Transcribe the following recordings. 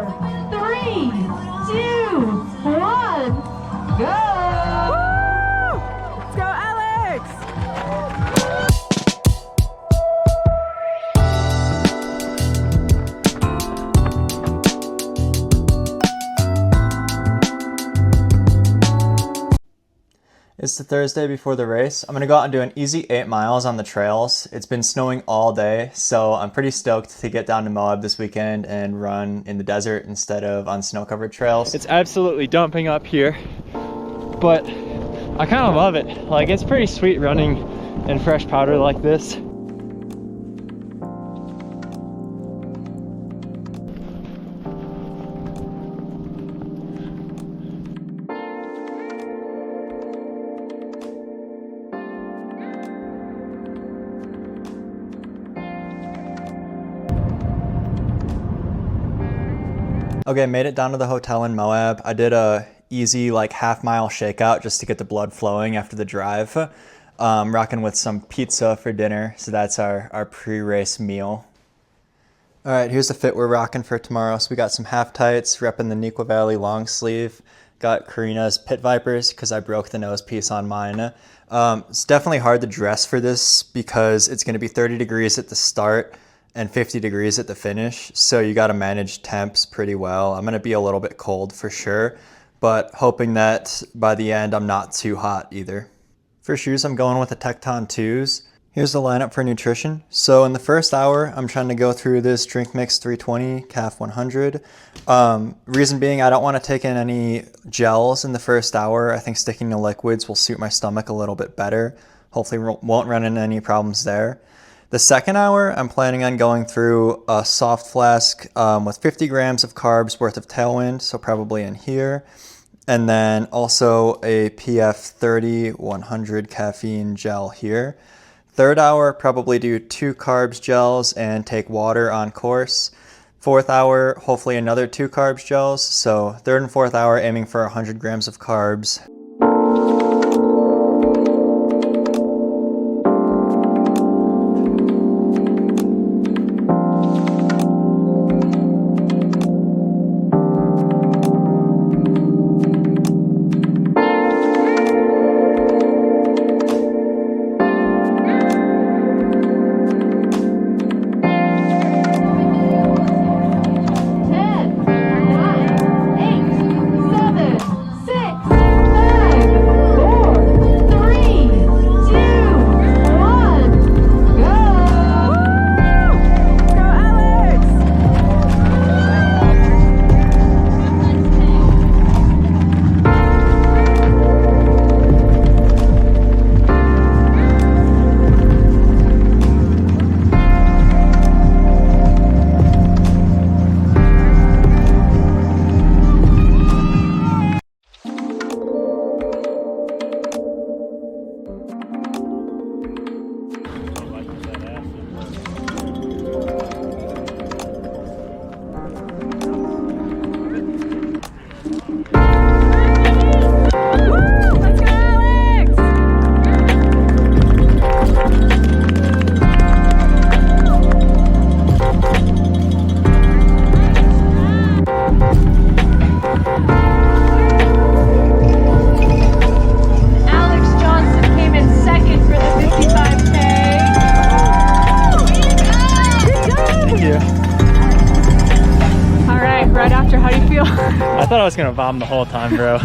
3, 2, 1, go! Woo! Let's go, Alex! It's the Thursday before the race. I'm going to go out and do an easy 8 miles on the trails. It's been snowing all day, so I'm pretty stoked to get down to Moab this weekend and run in the desert instead of on snow-covered trails. It's absolutely dumping up here, but I kind of love it. Like, it's pretty sweet running in fresh powder like this. Okay, made it down to the hotel in Moab. I did a easy like half-mile shakeout just to get the blood flowing after the drive. Rocking with some pizza for dinner, so that's our pre-race meal. All right, here's the fit we're rocking for tomorrow. So we got some half tights, repping the Neuqua Valley long sleeve. Got Karina's Pit Vipers because I broke the nose piece on mine. It's definitely hard to dress for this because it's going to be 30 degrees at the start and 50 degrees at the finish, so you got to manage temps pretty well. I'm going to be a little bit cold for sure, but hoping that by the end I'm not too hot either. For shoes, I'm going with the Tecton 2s. Here's the lineup for nutrition. So in the first hour, I'm trying to go through this Drink Mix 320 CAF 100. Reason being, I don't want to take in any gels in the first hour. I think sticking to liquids will suit my stomach a little bit better. Hopefully won't run into any problems there. The second hour, I'm planning on going through a soft flask with 50 grams of carbs worth of Tailwind, so probably in here. And then also a PF 30 100 caffeine gel here. Third hour, probably do 2 carbs gels and take water on course. Fourth hour, hopefully another 2 carbs gels. So third and fourth hour, aiming for 100 grams of carbs. I thought I was gonna vom the whole time, bro.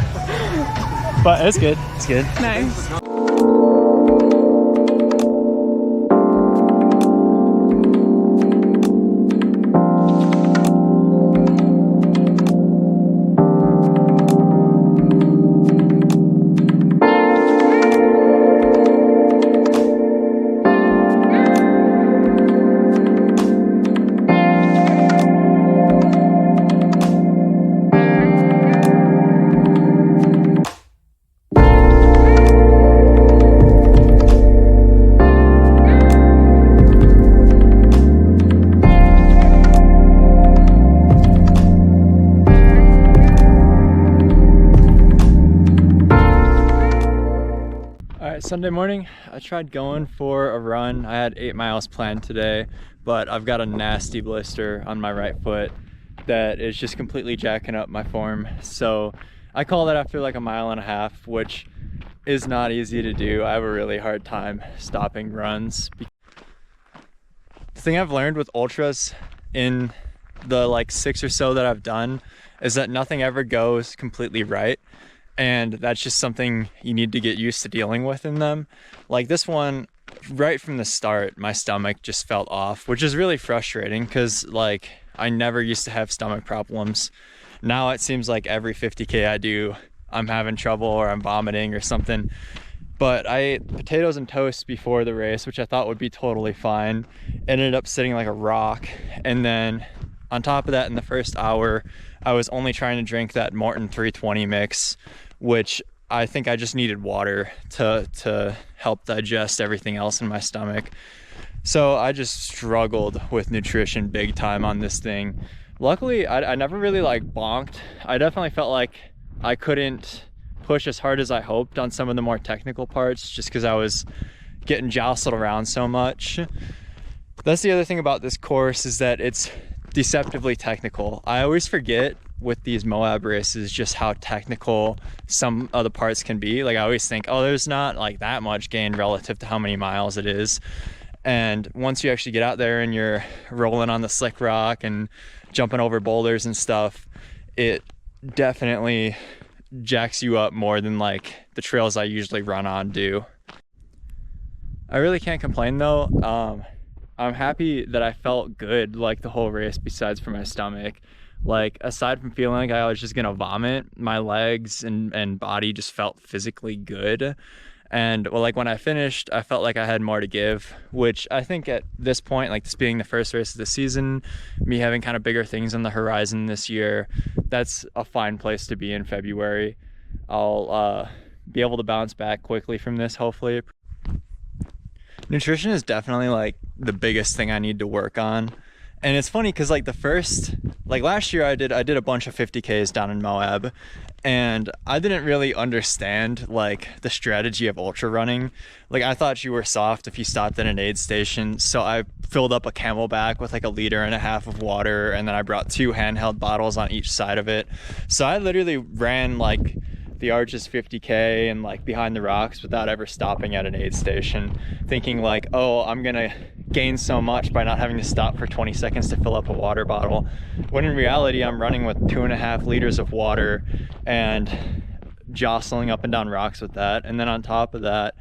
But it's good. It's good. Nice. Sunday morning, I tried going for a run. I had 8 miles planned today, but I've got a nasty blister on my right foot. that is just completely jacking up my form. So I call that after like a mile and a half, which is not easy to do. I have a really hard time stopping runs. The thing I've learned with ultras in the like 6 or so that I've done is that nothing ever goes completely right. And that's just something you need to get used to dealing with in them. Like this one, right from the start, my stomach just felt off, which is really frustrating because like I never used to have stomach problems. Now it seems like every 50K I do, I'm having trouble or I'm vomiting or something. But I ate potatoes and toast before the race, which I thought would be totally fine. Ended up sitting like a rock. And then on top of that, in the first hour, I was only trying to drink that Morton 320 mix, which I think I just needed water to help digest everything else in my stomach. So I just struggled with nutrition big time on this thing. Luckily, I never really like bonked. I definitely felt like I couldn't push as hard as I hoped on some of the more technical parts just because I was getting jostled around so much. That's the other thing about this course, is that it's deceptively technical. I always forget with these Moab races just how technical some of the parts can be. Like I always think, oh, there's not like that much gain relative to how many miles it is. And once you actually get out there and you're rolling on the slick rock and jumping over boulders and stuff, it definitely jacks you up more than like the trails I usually run on do. I really can't complain though. I'm happy that I felt good like the whole race, besides for my stomach. Like aside from feeling like I was just gonna vomit, my legs and body just felt physically good. And well, like when I finished, I felt like I had more to give, which I think at this point, like this being the first race of the season, me having kind of bigger things on the horizon this year, that's a fine place to be in February. I'll be able to bounce back quickly from this, hopefully. Nutrition is definitely like the biggest thing I need to work on. And it's funny because like last year I did a bunch of 50Ks down in Moab, and I didn't really understand like the strategy of ultra running. Like I thought you were soft if you stopped at an aid station, so I filled up a Camelback with like 1.5 liters of water, and then I brought 2 handheld bottles on each side of it. So I literally ran like the Arches 50K and like behind the rocks without ever stopping at an aid station, thinking like, oh, I'm gonna gain so much by not having to stop for 20 seconds to fill up a water bottle, when in reality I'm running with 2.5 liters of water and jostling up and down rocks with that. And then on top of that,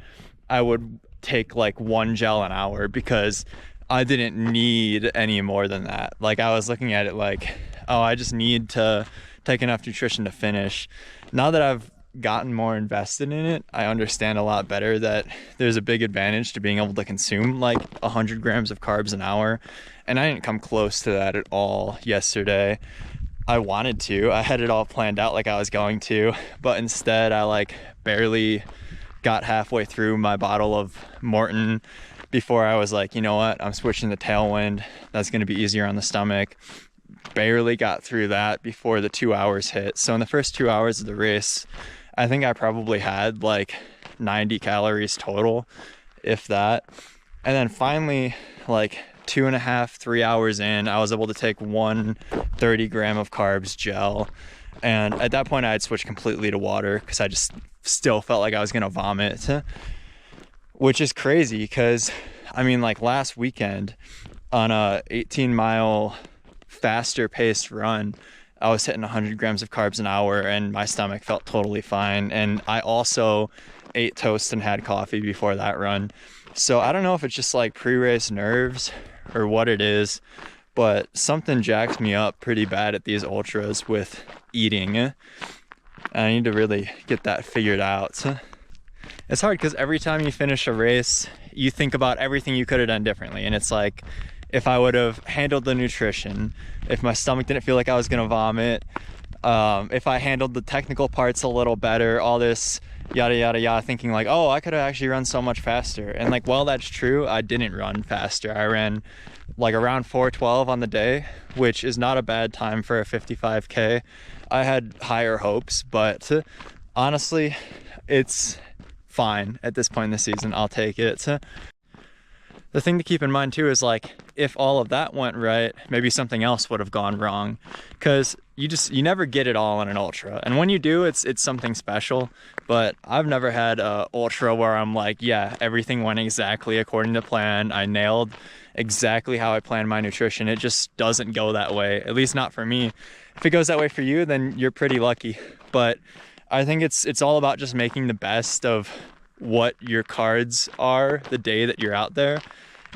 I would take like 1 gel an hour because I didn't need any more than that. Like I was looking at it like, oh, I just need to take enough nutrition to finish. Now that I've gotten more invested in it, I understand a lot better that there's a big advantage to being able to consume like 100 grams of carbs an hour. And I didn't come close to that at all yesterday. I wanted to. I had it all planned out like I was going to, but instead I like barely got halfway through my bottle of Morton before I was like, you know what, I'm switching to Tailwind. That's going to be easier on the stomach. Barely got through that before the 2 hours hit. So in the first 2 hours of the race, I think I probably had like 90 calories total, if that. And then finally, like 2.5, 3 hours in, I was able to take 1 30-gram of carbs gel. And at that point I had switched completely to water because I just still felt like I was gonna vomit, which is crazy because I mean, like last weekend on a 18-mile faster paced run, I was hitting 100 grams of carbs an hour and my stomach felt totally fine. And I also ate toast and had coffee before that run. So I don't know if it's just like pre-race nerves or what it is, but something jacks me up pretty bad at these ultras with eating. I need to really get that figured out. It's hard because every time you finish a race, you think about everything you could have done differently. And it's like, if I would have handled the nutrition, if my stomach didn't feel like I was gonna vomit, if I handled the technical parts a little better, all this yada yada yada, thinking like, oh, I could have actually run so much faster. And like, well, that's true, I didn't run faster. I ran like around 4:12 on the day, which is not a bad time for a 55K. I had higher hopes, but honestly, it's fine at this point in the season. I'll take it. The the thing to keep in mind too is like, if all of that went right, maybe something else would have gone wrong, because you never get it all in an ultra, and when you do, it's something special. But I've never had a ultra where I'm like, yeah, everything went exactly according to plan, I nailed exactly how I planned my nutrition. It just doesn't go that way, at least not for me. If it goes that way for you, then you're pretty lucky. But I think it's all about just making the best of what your cards are the day that you're out there,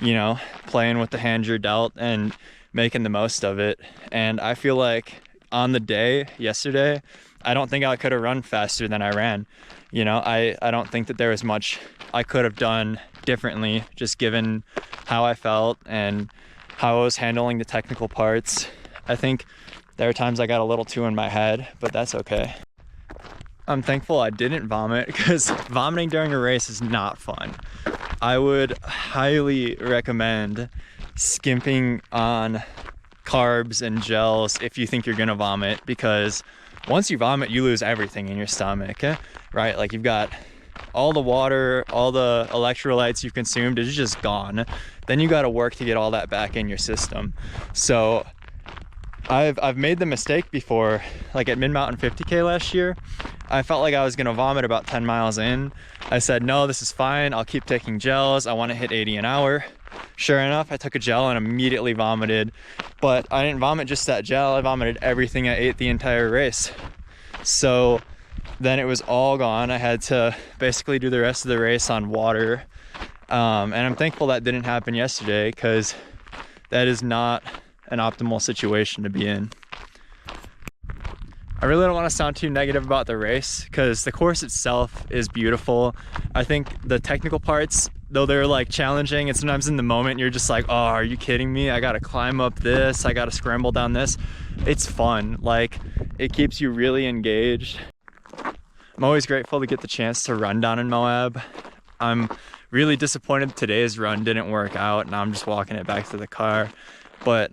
you know, playing with the hand you're dealt and making the most of it. And I feel like on the day yesterday, I don't think I could have run faster than I ran. You know, I don't think that there was much I could have done differently, just given how I felt and how I was handling the technical parts. I think there are times I got a little too in my head, but that's okay. I'm thankful I didn't vomit, because vomiting during a race is not fun. I would highly recommend skimping on carbs and gels if you think you're gonna vomit, because once you vomit, you lose everything in your stomach, right? Like, you've got all the water, all the electrolytes you've consumed is just gone. Then you got to work to get all that back in your system. So I've made the mistake before, like at Mid-Mountain 50K last year. I felt like I was gonna vomit about 10 miles in. I said, no, this is fine, I'll keep taking gels, I want to hit 80 an hour. Sure enough, I took a gel and immediately vomited. But I didn't vomit just that gel, I vomited everything I ate the entire race. So then it was all gone. I had to basically do the rest of the race on water. And I'm thankful that didn't happen yesterday, because that is not an optimal situation to be in. I really don't want to sound too negative about the race, because the course itself is beautiful. I think the technical parts, though they're like challenging, and sometimes in the moment you're just like, oh, are you kidding me? I gotta climb up this, I gotta scramble down this. It's fun, like it keeps you really engaged. I'm always grateful to get the chance to run down in Moab. I'm really disappointed today's run didn't work out and I'm just walking it back to the car. But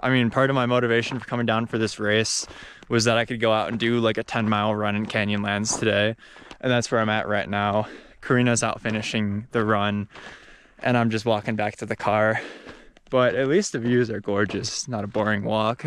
I mean, part of my motivation for coming down for this race was that I could go out and do like a 10-mile run in Canyonlands today. And that's where I'm at right now. Karina's out finishing the run and I'm just walking back to the car. But at least the views are gorgeous, not a boring walk.